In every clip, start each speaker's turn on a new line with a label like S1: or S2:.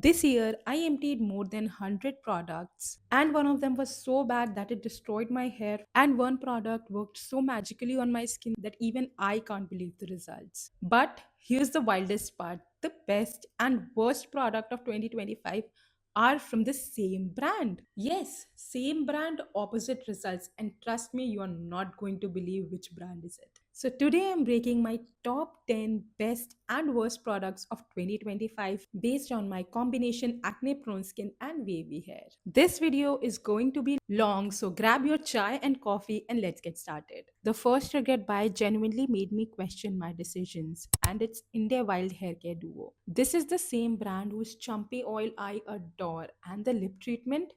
S1: This year, I emptied more than 100 products, and one of them was so bad that it destroyed my hair, and one product worked so magically on my skin that even I can't believe the results. But here's the wildest part: the best and worst product of 2025 are from the same brand. Yes, same brand, opposite results. And trust me, you are not going to believe which brand is it. So today I'm breaking my top 10 best and worst products of 2025 based on my combination acne prone skin and wavy hair. This video is going to be long, so grab your chai and coffee and let's get started. The first regret buy genuinely made me question my decisions, and it's India Wild Hair Care Duo. This is the same brand whose chumpy oil I adore, and the lip treatment,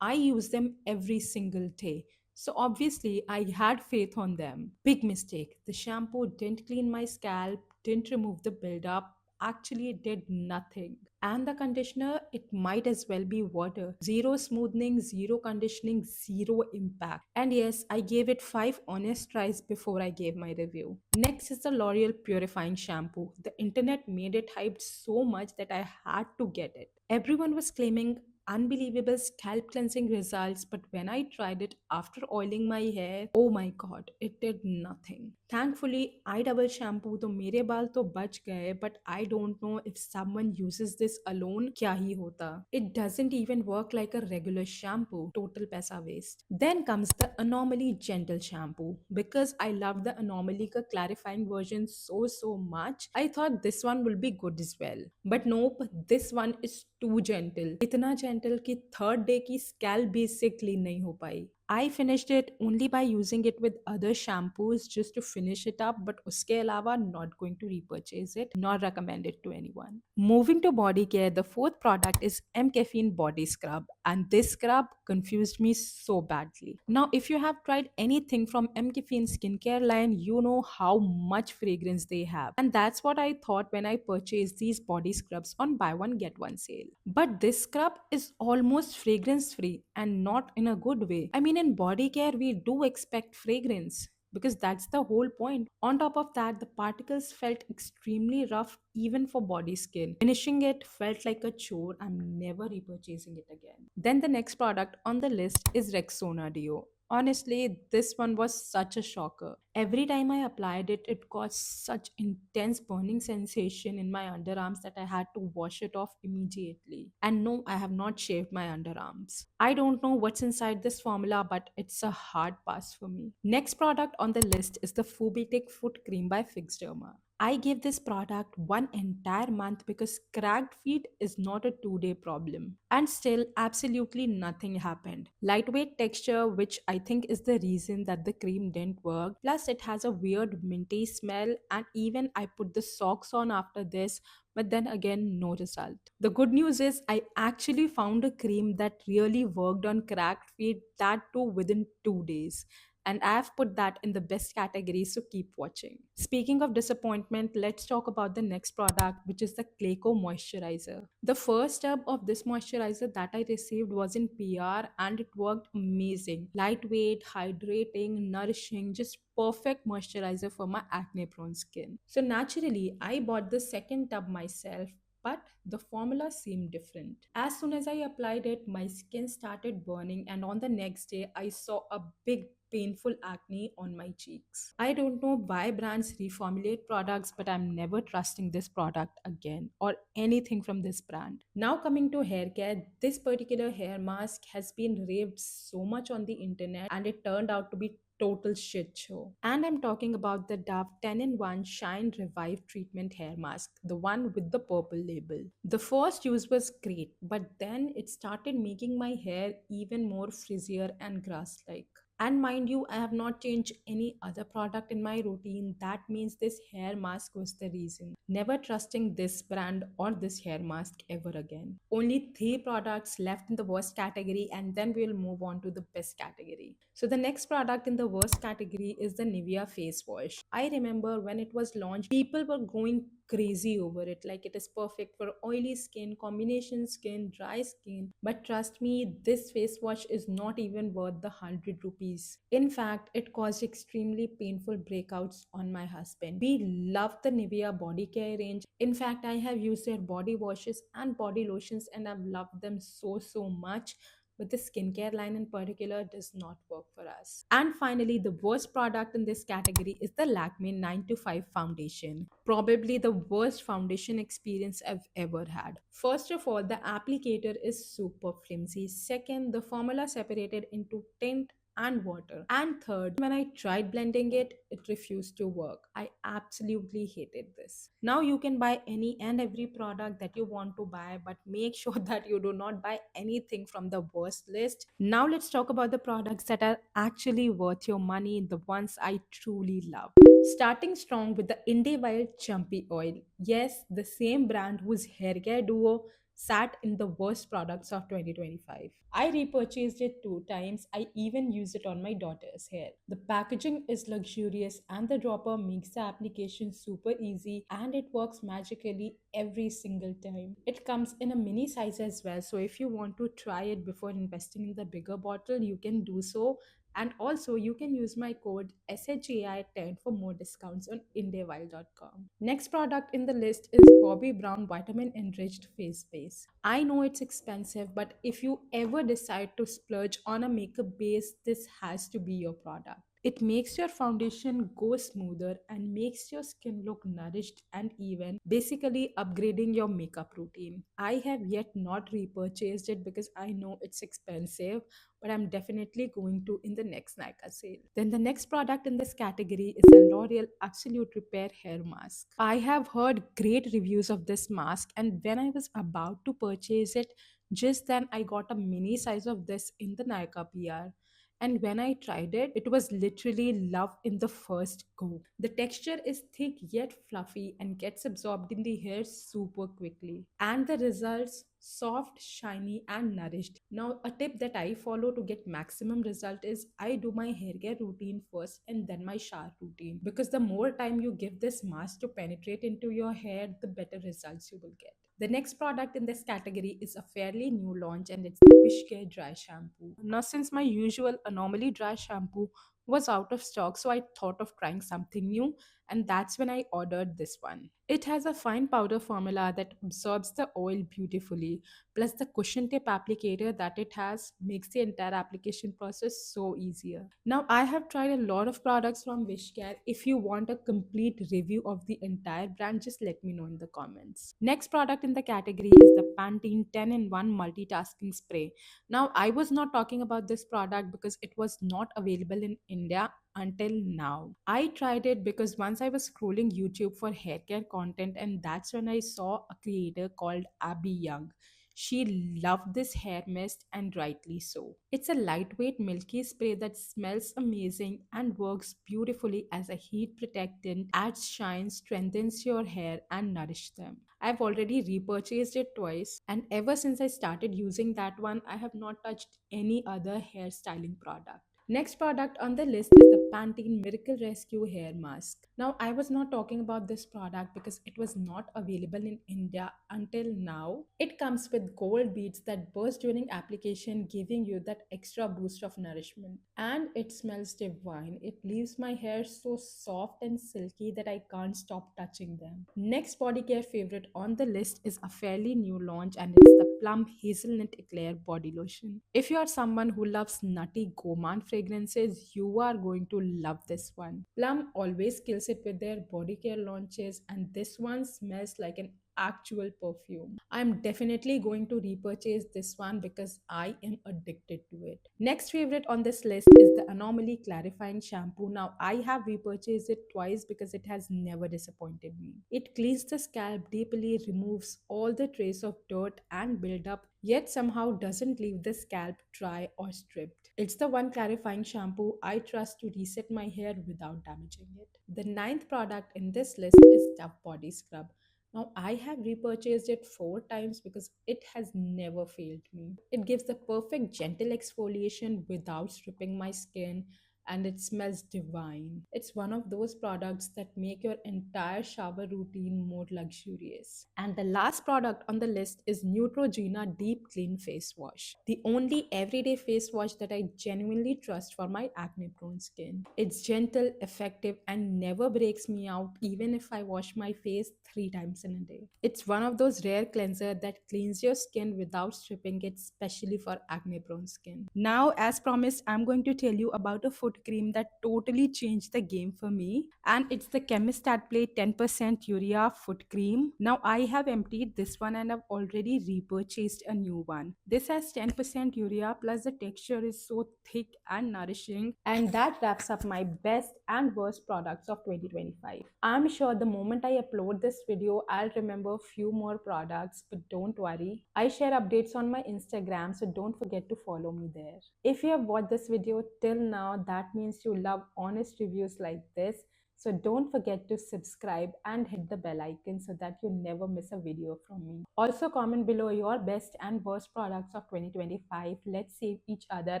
S1: I use them every single day. So obviously, I had faith on them. Big mistake. The shampoo didn't clean my scalp, didn't remove the buildup. Actually, it did nothing. And the conditioner, it might as well be water. Zero smoothing, zero conditioning, zero impact. And yes, I gave it 5 honest tries before I gave my review. Next is the L'Oreal Purifying Shampoo. The internet made it hyped so much that I had to get it. Everyone was claiming unbelievable scalp cleansing results, but when I tried it after oiling my hair, oh my god, it did nothing. Thankfully, I double shampoo तो मेरे बाल तो बच गए, but I don't know if someone uses this alone क्या ही होता. It doesn't even work like a regular shampoo. Total पैसा waste. Then comes the Anomaly Gentle Shampoo. Because I love the Anomaly का clarifying version so much, I thought this one will be good as well. But nope, this one is too gentle. इतना gentle कि third day की scalp base से clean नहीं हो पाई. I finished it only by using it with other shampoos just to finish it up, but uske alawa not going to repurchase it, nor recommend it to anyone. Moving to body care, the fourth product is M Caffeine Body Scrub, and this scrub confused me so badly. Now, if you have tried anything from M Caffeine skincare line, you know how much fragrance they have, and that's what I thought when I purchased these body scrubs on buy one get one sale. But this scrub is almost fragrance free and not in a good way. I mean, in body care, we do expect fragrance because that's the whole point. On top of that, the particles felt extremely rough even for body skin. Finishing it felt like a chore. I'm never repurchasing it again. Then the next product on the list is Rexona Deo. Honestly, this one was such a shocker. Every time I applied it, it caused such intense burning sensation in my underarms that I had to wash it off immediately. And no, I have not shaved my underarms. I don't know what's inside this formula, but it's a hard pass for me. Next product on the list is the Fubitic Foot Cream by Fixderma. I gave this product one entire month because cracked feet is not a 2 day problem. And still, absolutely nothing happened. Lightweight texture, which I think is the reason that the cream didn't work. Plus, it has a weird minty smell, and even I put the socks on after this, but then again, no result. The good news is, I actually found a cream that really worked on cracked feet, that too within 2 days. And I've put that in the best category, so keep watching. Speaking of disappointment, let's talk about the next product, which is the Clayco Moisturizer. The first tub of this moisturizer that I received was in PR and it worked amazing. Lightweight, hydrating, nourishing, just perfect moisturizer for my acne prone skin. So naturally, I bought the second tub myself, but the formula seemed different. As soon as I applied it, my skin started burning, and on the next day, I saw a big painful acne on my cheeks. I don't know why brands reformulate products, but I'm never trusting this product again or anything from this brand. Now, coming to hair care, this particular hair mask has been raved so much on the internet and it turned out to be total shit show. And I'm talking about the Dove 10 in 1 Shine Revive Treatment Hair Mask, the one with the purple label. The first use was great, but then it started making my hair even more frizzier and grass like. And mind you, I have not changed any other product in my routine. That means this hair mask was the reason. Never trusting this brand or this hair mask ever again. Only 3 products left in the worst category, and then we'll move on to the best category. So, the next product in the worst category is the Nivea face wash. I remember when it was launched, people were going crazy over it. Like it is perfect for oily skin, combination skin, dry skin. But trust me, this face wash is not even worth the 100 rupees. In fact, it caused extremely painful breakouts on my husband. We love the Nivea body care range. In fact, I have used their body washes and body lotions and I've loved them so much, but the skincare line in particular does not work for us. And finally, the worst product in this category is the Lakme 9 to 5 foundation. Probably the worst foundation experience I've ever had. First of all, the applicator is super flimsy. Second, the formula separated into tint and water. And third, when I tried blending it, it refused to work. I absolutely hated this. Now you can buy any and every product that you want to buy, but make sure that you do not buy anything from the worst list. Now let's talk about the products that are actually worth your money, the ones I truly love. Starting strong with the Indie Wild Chumpy Oil. Yes, the same brand whose hair care duo sat in the worst products of 2025. I repurchased it 2 times. I even used it on my daughter's hair. The packaging is luxurious and the dropper makes the application super easy and it works magically every single time. It comes in a mini size as well, so if you want to try it before investing in the bigger bottle, you can do so. And also, you can use my code SHAI10 for more discounts on IndiaWild.com. Next product in the list is Bobbi Brown Vitamin Enriched Face Base. I know it's expensive, but if you ever decide to splurge on a makeup base, this has to be your product. It makes your foundation go smoother and makes your skin look nourished and even, basically upgrading your makeup routine. I have yet not repurchased it because I know it's expensive, but I'm definitely going to in the next Nika sale. Then the next product in this category is a L'Oreal Absolute Repair Hair Mask. I have heard great reviews of this mask, and when I was about to purchase it, just then I got a mini size of this in the Nika PR. And when I tried it, it was literally love in the first go. The texture is thick yet fluffy and gets absorbed in the hair super quickly. And the results soft, shiny, and nourished. Now, a tip that I follow to get maximum result is I do my hair care routine first and then my shower routine. Because the more time you give this mask to penetrate into your hair, the better results you will get. The next product in this category is a fairly new launch and it's the Wishcare Dry Shampoo. Now, since my usual Anomaly Dry Shampoo was out of stock, so I thought of trying something new, and that's when I ordered this one. It has a fine powder formula that absorbs the oil beautifully, plus the cushion tip applicator that it has makes the entire application process so easier. Now, I have tried a lot of products from Wishcare. If you want a complete review of the entire brand, just let me know in the comments. Next product in the category is the Pantene 10 in 1 multitasking spray. Now, I was not talking about this product because it was not available in India until now. I tried it because once I was scrolling YouTube for hair care content, and that's when I saw a creator called Abby Young. She loved this hair mist, and rightly so. It's a lightweight, milky spray that smells amazing and works beautifully as a heat protectant, adds shine, strengthens your hair, and nourishes them. I've already repurchased it twice, and ever since I started using that one, I have not touched any other hair styling product. Next product on the list is the Pantene Miracle Rescue Hair Mask. Now, I was not talking about this product because it was not available in India until now. It comes with gold beads that burst during application, giving you that extra boost of nourishment. And it smells divine. It leaves my hair so soft and silky that I can't stop touching them. Next body care favorite on the list is a fairly new launch, and it's the Plum Hazelnut Eclair Body Lotion. If you are someone who loves nutty gourmand fragrances, you are going to love this one. Plum always kills it with their body care launches, and this one smells like an actual perfume. I'm definitely going to repurchase this one because I am addicted to it. Next favorite on this list is the Anomaly Clarifying Shampoo. Now, I have repurchased it twice because it has never disappointed me. It cleans the scalp deeply, removes all the trace of dirt and buildup, yet somehow doesn't leave the scalp dry or stripped. It's the one clarifying shampoo I trust to reset my hair without damaging it. The ninth product in this list is Dove Body Scrub. Now, I have repurchased it 4 times because it has never failed me. It gives the perfect gentle exfoliation without stripping my skin, and it smells divine. It's one of those products that make your entire shower routine more luxurious. And the last product on the list is Neutrogena Deep Clean Face Wash, the only everyday face wash that I genuinely trust for my acne prone skin. It's gentle, effective, and never breaks me out even if I wash my face 3 times in a day. It's one of those rare cleansers that cleans your skin without stripping it, especially for acne prone skin. Now, as promised, I'm going to tell you about a foot cream that totally changed the game for me, and it's the Chemist at Play 10% Urea Foot Cream. Now, I have emptied this one and I've already repurchased a new one. This has 10% urea, plus the texture is so thick and nourishing, and that wraps up my best and worst products of 2025. I'm sure the moment I upload this video, I'll remember a few more products, but don't worry. I share updates on my Instagram, so don't forget to follow me there. If you have watched this video till now, that means you love honest reviews like this. So don't forget to subscribe and hit the bell icon so that you never miss a video from me. Also comment below your best and worst products of 2025. Let's save each other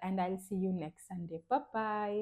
S1: and I'll see you next Sunday. Bye bye.